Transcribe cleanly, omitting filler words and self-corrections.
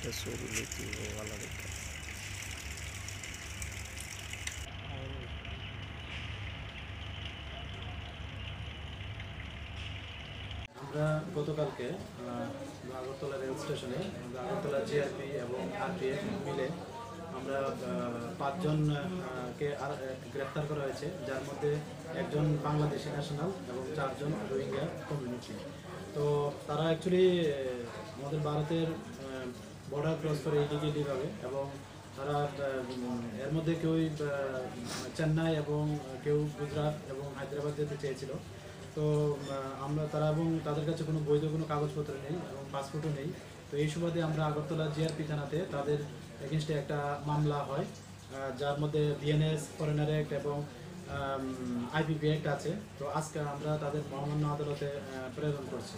এটা ছবি লিখি ভালো দেখে। আমরা গতকালকে আগরতলা রেল স্টেশনে আগরতলা জিআরপি এবং আরপিএফ মিলে আমরা 5 জনকে গ্রেপ্তার করা হয়েছে, যার মধ্যে একজন বাংলাদেশি ন্যাশনাল এবং 4 জন রোহিঙ্গা কমিউনিটি। তো তারা অ্যাকচুয়ালি আমাদের ভারতের বর্ডার ক্রস করে ইলিগালিভাবে, এবং তারা এর মধ্যে কেউ চেন্নাই এবং কেউ গুজরাট এবং হায়দ্রাবাদ যেতে চেয়েছিল। তো আমরা তারা এবং তাদের কাছে কোনো বৈধ কোনো কাগজপত্র নেই এবং পাসপোর্টও নেই। তো এই সুবাদে আমরা আগরতলা জিআরপি থানাতে তাদের এগেনস্টে একটা মামলা হয়, যার মধ্যে বিএনএস, ফরেনার অ্যাক্ট এবং আইপিপি অ্যাক্ট আছে। তো আজকে আমরা তাদের মহামান্য আদালতে প্রেরণ করছি।